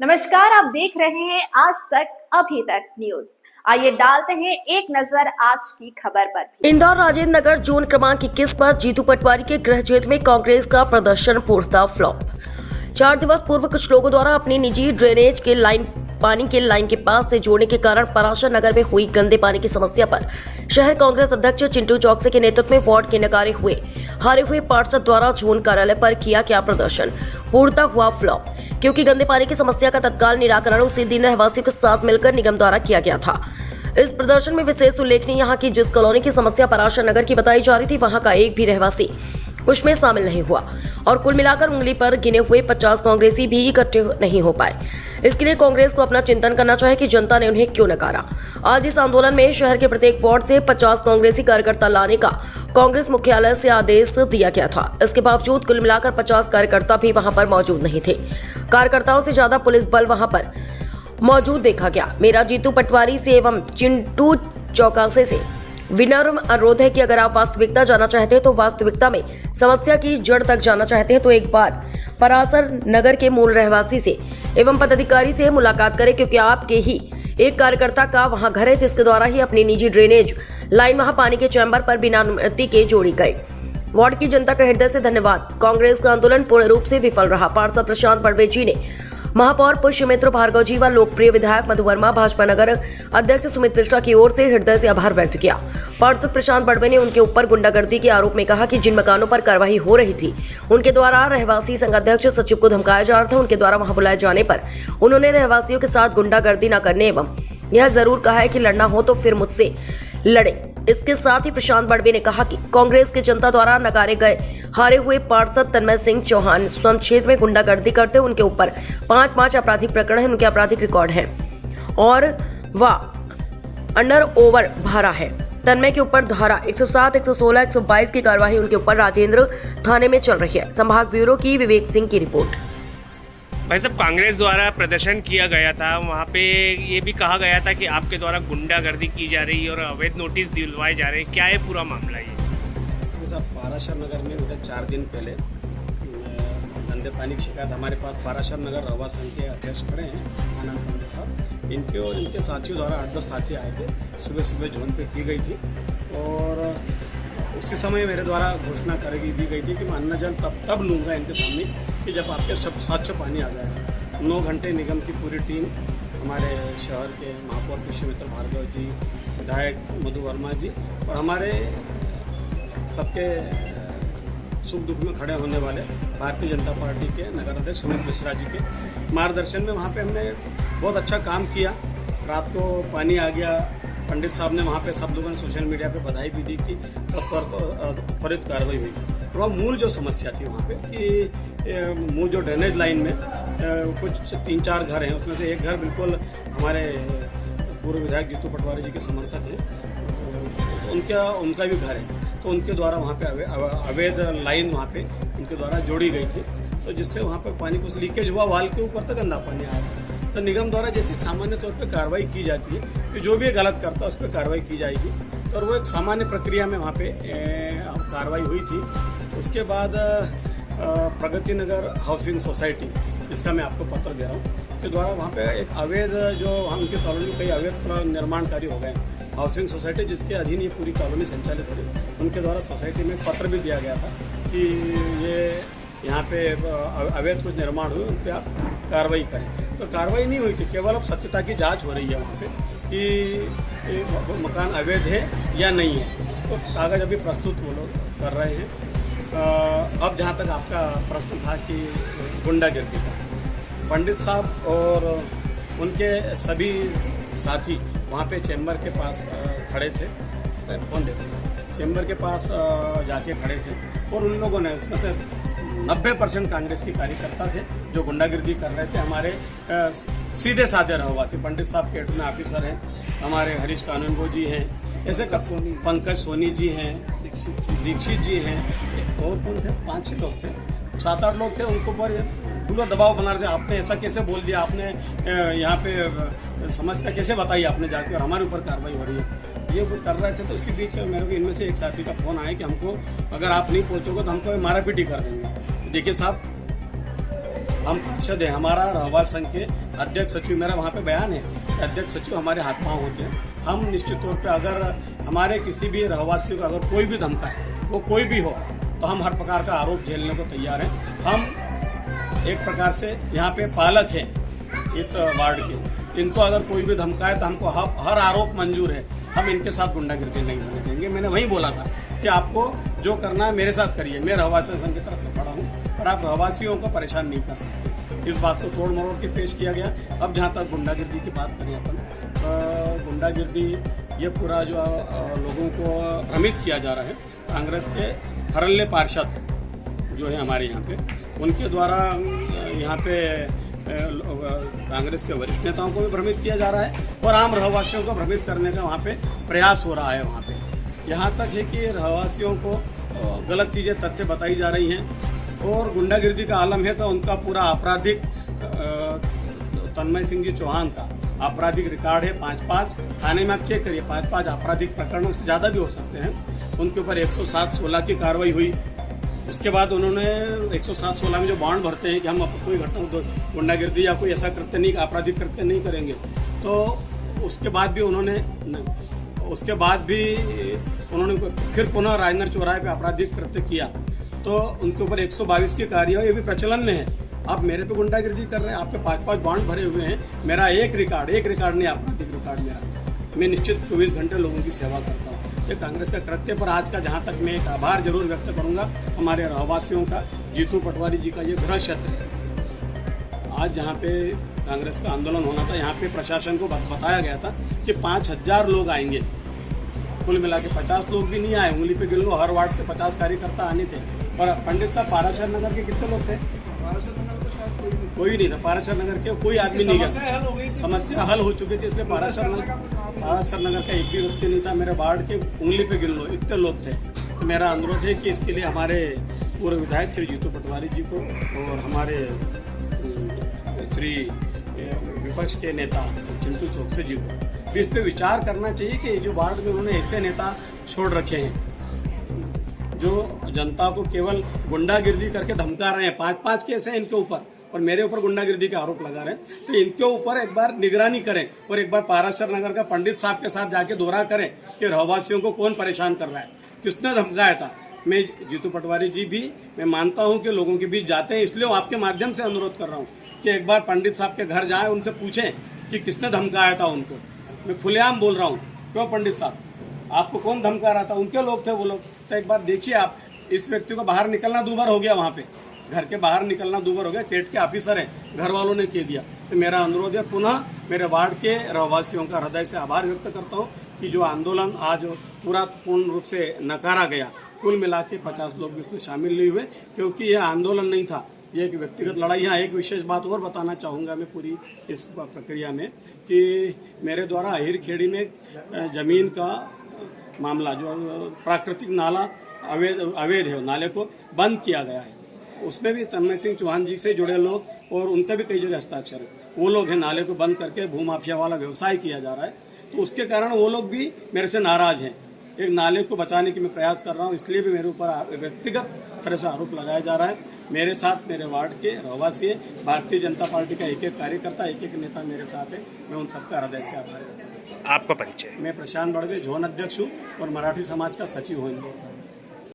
नमस्कार, आप देख रहे हैं आज तक अभी तक न्यूज। आइए डालते हैं एक नजर आज की खबर पर। इंदौर राजेंद्र नगर जोन क्रमांक 21 पर जीतू पटवारी के गृह क्षेत्र में कांग्रेस का प्रदर्शन पूर्णतः फ्लॉप। 4 दिवस पूर्व कुछ लोगों द्वारा अपनी निजी ड्रेनेज के पानी के लाइन के पास से जोड़ने के कारण पराशर नगर में हुई गंदे पानी की समस्या पर शहर कांग्रेस अध्यक्ष चिंटू चौकसे के नेतृत्व में वार्ड के नकारे हारे हुए पार्षद द्वारा जोन कार्यालय पर किया गया प्रदर्शन पूर्णतः हुआ फ्लॉप, क्योंकि गंदे पानी की समस्या का तत्काल निराकरण उसी दिन रहवासियों के साथ मिलकर निगम द्वारा किया गया था। इस प्रदर्शन में विशेष उल्लेखनीय यहाँ की जिस कॉलोनी की समस्या पराशर नगर की बताई जा रही थी, वहाँ का एक भी रहवासी उसमें शामिल नहीं हुआ और कुल मिलाकर उंगली पर गिने हुए 50 कांग्रेसी भी इकट्ठे नहीं हो पाए। इसके लिए कांग्रेस को अपना चिंतन करना चाहिए कि जनता ने उन्हें क्यों नकारा। आज इस आंदोलन में शहर के प्रत्येक वार्ड से 50 कांग्रेसी कार्यकर्ता लाने का कांग्रेस मुख्यालय से आदेश दिया गया था। इसके बावजूद कुल मिलाकर 50 कार्यकर्ता भी वहां पर मौजूद नहीं थे। कार्यकर्ताओं से ज्यादा पुलिस बल वहां पर मौजूद देखा गया। मेरा जीतू पटवारी से एवं चिंटू चौकसे से विनम्र अनुरोध है कि अगर आप वास्तविकता जानना चाहते हैं तो वास्तविकता में समस्या की जड़ तक जानना चाहते हैं तो एक बार पराशर नगर के मूल रहवासी से एवं पदाधिकारी से मुलाकात करें, क्योंकि आपके ही एक कार्यकर्ता का वहां घर है जिसके द्वारा ही अपनी निजी ड्रेनेज लाइन वहां पानी के चैम्बर पर बिना अनुमति के जोड़ी गई। वार्ड की जनता का हृदय से धन्यवाद। कांग्रेस का आंदोलन पूर्ण रूप से विफल रहा। पार्षद प्रशांत बड़वे जी ने, महापौर पुष्यमित्र भार्गव जी व लोकप्रिय विधायक मधु वर्मा, भाजपा नगर अध्यक्ष सुमित मिश्रा की ओर से हृदय से आभार व्यक्त किया। पार्षद प्रशांत बड़वे ने उनके ऊपर गुंडागर्दी के आरोप में कहा कि जिन मकानों पर कार्रवाई हो रही थी उनके द्वारा रहवासी संघ अध्यक्ष सचिव को धमकाया जा रहा था। उनके द्वारा वहां बुलाए जाने पर उन्होंने रहवासियों के साथ गुंडागर्दी न करने एवं यह जरूर कहा है कि लड़ना हो तो फिर मुझसे लड़े। इसके साथ ही प्रशांत बड़वे ने कहा कि कांग्रेस की जनता द्वारा नकारे गए हारे हुए पार्षद तन्मय सिंह चौहान स्वयं क्षेत्र में गुंडागर्दी करते, उनके ऊपर 5 आपराधिक प्रकरण है, उनके आपराधिक रिकॉर्ड है और वह अंडर ओवर भरा है। तन्मय के ऊपर धारा 107, 116, 122 की कार्यवाही उनके ऊपर राजेंद्र थाने में चल रही है। संभाग ब्यूरो की विवेक सिंह की रिपोर्ट। भाई साहब, कांग्रेस द्वारा प्रदर्शन किया गया था, वहाँ पे ये भी कहा गया था कि आपके द्वारा गुंडागर्दी की जा रही है और अवैध नोटिस दिलवाए जा रहे हैं। क्या है पूरा मामला ये? साहब, पाराशर नगर में उधर 4 दिन पहले गंदे पानी की शिकायत हमारे पास पाराशर नगर रहवा संघ के अध्यक्ष खड़े हैं आनंद पंडित साहब, इनके और इनके साथियों द्वारा 8-10 साथी आए थे। सुबह जोन पे की गई थी और उसी समय मेरे द्वारा घोषणा दी गई थी कि मैं अन्न जल तब लूँगा इनके सामने कि जब आपके 700 पानी आ जाएगा। 9 घंटे निगम की पूरी टीम, हमारे शहर के महापौर पुष्यमित्र भार्गव जी, विधायक मधु वर्मा जी और हमारे सबके सुख दुख में खड़े होने वाले भारतीय जनता पार्टी के नगर अध्यक्ष सुमित मिश्रा जी के मार्गदर्शन में वहाँ पे हमने बहुत अच्छा काम किया। रात को पानी आ गया। पंडित साहब ने वहाँ पे सब लोगों ने सोशल मीडिया पे बधाई भी दी कि त्वरित कार्रवाई हुई। और मूल जो समस्या थी वहाँ पे कि मूल जो ड्रेनेज लाइन में कुछ 3-4 घर हैं, उसमें से एक घर बिल्कुल हमारे पूर्व विधायक जीतू पटवारी जी के समर्थक हैं, उनका भी घर है, तो उनके द्वारा वहाँ पे अवैध लाइन वहाँ पे उनके द्वारा जोड़ी गई थी, तो जिससे वहाँ पे पानी कुछ लीकेज हुआ, वाल के ऊपर तक गंदा पानी आया था। तो निगम द्वारा जैसे सामान्य तौर पे कार्रवाई की जाती है कि जो भी गलत करता है उस पर कार्रवाई की जाएगी, तो वो एक सामान्य प्रक्रिया में वहाँ पे कार्रवाई हुई थी। उसके बाद प्रगति नगर हाउसिंग सोसाइटी, जिसका मैं आपको पत्र दे रहा हूँ, के द्वारा वहाँ पे एक अवैध जो उनकी कॉलोनी में कई अवैध निर्माण कार्य हो गए। हाउसिंग सोसाइटी जिसके अधीन ये पूरी कॉलोनी संचालित हो रही, उनके द्वारा सोसाइटी में पत्र भी दिया गया था कि ये यहाँ पे अवैध कुछ निर्माण हुए, उन पर आप कार्रवाई करें। तो कार्रवाई नहीं हुई थी, केवल अब सत्यता की जांच हो रही है वहाँ पे कि मकान अवैध है या नहीं है। तो कागज़ अभी प्रस्तुत वो लोग कर रहे हैं। अब जहाँ तक आपका प्रश्न था कि गुंडागर्दी का, पंडित साहब और उनके सभी साथी वहाँ पे चैम्बर के पास खड़े थे, कौन देते चैम्बर के पास जाके खड़े थे और उन लोगों ने, उसमें से 90% कांग्रेस के कार्यकर्ता थे जो गुंडागर्दी कर रहे थे। हमारे सीधे साधे रहवासी, पंडित साहब केट में ऑफिसर हैं, हमारे हरीश कानूनगो जी हैं, ऐसे पंकज सोनी जी हैं, दीक्षित जी हैं, और कौन थे, 5-6 लोग थे, 7-8 लोग थे। उनको पर पूरा दबाव बना रहे थे, आपने ऐसा कैसे बोल दिया, आपने यहाँ पे समस्या कैसे बताई आपने जाके, और हमारे ऊपर कार्रवाई हो रही है, ये वो कर रहे थे। तो उसी बीच मेरे को इनमें से एक साथी का फ़ोन आया कि हमको अगर आप नहीं पहुँचोगे तो हमको मारा पीटी कर देंगे। देखिए साहब, हम पार्षद हैं, हमारा रहवा संघ के अध्यक्ष सचिव, मेरा वहाँ पे बयान है कि अध्यक्ष सचिव हमारे हाथ पाँव होते हैं। हम निश्चित तौर पे अगर हमारे किसी भी रहवासी को अगर कोई भी धमकाए, वो कोई भी हो, तो हम हर प्रकार का आरोप झेलने को तैयार हैं। हम एक प्रकार से यहाँ पे पालक हैं इस वार्ड के, इनको अगर कोई भी धमकाए तो हमको हर आरोप मंजूर है। हम इनके साथ गुंडागिर्दी नहीं होने देंगे। मैंने वही बोला था कि आपको जो करना है मेरे साथ करिए, मैं रहवासी संघ की तरफ से खड़ा हूँ, पर आप रहवासियों को परेशान नहीं कर सकते। इस बात को तोड़ मरोड़ के पेश किया गया। अब जहाँ तक गुंडागिर्दी की बात करें अपन, गुंडागिर्दी ये पूरा जो लोगों को भ्रमित किया जा रहा है, कांग्रेस के हरल्ले पार्षद जो है हमारे यहाँ पे, उनके द्वारा यहाँ पे कांग्रेस के वरिष्ठ नेताओं को भी भ्रमित किया जा रहा है और आम रहवासियों को भ्रमित करने का वहाँ पे प्रयास हो रहा है। वहाँ पे यहाँ तक है कि रहवासियों को गलत चीज़ें, तथ्य बताई जा रही हैं और गुंडागिर्दी का आलम है। तो उनका पूरा आपराधिक, तन्मय सिंह जी चौहान का आपराधिक रिकॉर्ड है 5-5 थाने में। आप चेक करिए, 5-5 आपराधिक प्रकरणों से ज़्यादा भी हो सकते हैं। उनके ऊपर 107-16 की कार्रवाई हुई। उसके बाद उन्होंने 107-16 में जो बॉन्ड भरते हैं कि हम कोई घटना, गुंडागिर्दी या कोई ऐसा कृत्य नहीं, आपराधिक कृत्य नहीं करेंगे, तो उसके बाद भी उन्होंने फिर पुनः राजनगर चौराहे पे आपराधिक कृत्य किया, तो उनके ऊपर 122 की कार्रवाई, ये भी प्रचलन में है। आप मेरे पे गुंडागिर्दी कर रहे हैं, आप पे 5-5 बॉन्ड भरे हुए हैं, मेरा एक रिकॉर्ड नहीं, आपराधिक रिकॉर्ड मेरा। मैं निश्चित 24 घंटे लोगों की सेवा करता हूँ। ये कांग्रेस का कृत्य पर आज का जहाँ तक मैं एक आभार जरूर व्यक्त करूँगा हमारे रहवासियों का। जीतू पटवारी जी का ये गृह क्षेत्र है। आज जहाँ पे कांग्रेस का आंदोलन होना था, यहाँ पे प्रशासन को बताया गया था कि 5000 लोग आएंगे, कुल मिला के 50 लोग भी नहीं आए। उंगली पे गिन लो, हर वार्ड से 50 कार्यकर्ता आने थे। और पंडित साहब, पाराशर नगर के कितने लोग थे? पाराशर नगर तो शायद कोई नहीं था। पाराशर नगर के कोई आदमी नहीं गया, समस्या हल हो चुकी थी, इसलिए पाराशर नगर का एक भी व्यक्ति नहीं था। मेरे वार्ड के उंगली पे गिन लो, इतने लोग थे। तो मेरा अनुरोध है कि इसके लिए हमारे पूर्व विधायक श्री जीतू पटवारी जी को और हमारे श्री विपक्ष के नेता चिंटू चौकसे जी को भी इस पर विचार करना चाहिए कि जो वार्ड में उन्होंने ऐसे नेता छोड़ रखे हैं जो जनता को केवल गुंडागिर्दी करके धमका रहे हैं। 5-5 केस हैं इनके ऊपर और मेरे ऊपर गुंडागिर्दी का आरोप लगा रहे हैं। तो इनके ऊपर एक बार निगरानी करें और एक बार पाराशर नगर का पंडित साहब के साथ जाके दौरा करें कि रहवासियों को कौन परेशान कर रहा है, किसने धमकाया था। मैं जीतू पटवारी जी भी मैं मानता हूं कि लोगों के बीच जाते हैं, इसलिए आपके माध्यम से अनुरोध कर रहा हूं कि एक बार पंडित साहब के घर जाएं, उनसे पूछें कि किसने धमकाया था उनको। मैं खुलेआम बोल रहा हूँ, क्यों पंडित साहब, आपको कौन धमका रहा था? उनके लोग थे वो लोग। तो एक बार देखिए आप, इस व्यक्ति को बाहर निकलना दूभर हो गया, वहाँ पे घर के बाहर निकलना दूभर हो गया। केट के ऑफिसर हैं, घर वालों ने कह दिया। तो मेरा अनुरोध है, पुनः मेरे वार्ड के रहवासियों का हृदय से आभार व्यक्त करता हूँ कि जो आंदोलन आज पूरा पूर्ण रूप से नकारा गया, कुल मिला के 50 लोग भी उसमें शामिल नहीं हुए, क्योंकि यह आंदोलन नहीं था, ये एक व्यक्तिगत लड़ाई। यहाँ एक विशेष बात और बताना चाहूँगा मैं पूरी इस प्रक्रिया में कि मेरे द्वारा अहिर खेड़ी में ज़मीन का मामला, जो प्राकृतिक नाला अवैध है, नाले को बंद किया गया है। उसमें भी तन्मय सिंह चौहान जी से जुड़े लोग और उनका भी कई जगह हस्ताक्षर है। वो लोग हैं, नाले को बंद करके भूमाफिया वाला व्यवसाय किया जा रहा है, तो उसके कारण वो लोग भी मेरे से नाराज़ हैं। एक नाले को बचाने की मैं प्रयास कर रहा हूँ, इसलिए भी मेरे ऊपर व्यक्तिगत तरह से आरोप लगाया जा रहा है। मेरे साथ मेरे वार्ड के रहवासी है, भारतीय जनता पार्टी का एक एक कार्यकर्ता, एक एक नेता मेरे साथ है। मैं उन सबका हृदय से आभार करता हूँ। आपका परिचय? मैं प्रशांत बड़वे, जोन अध्यक्ष हूँ और मराठी समाज का सचिव हूँ इंदौर।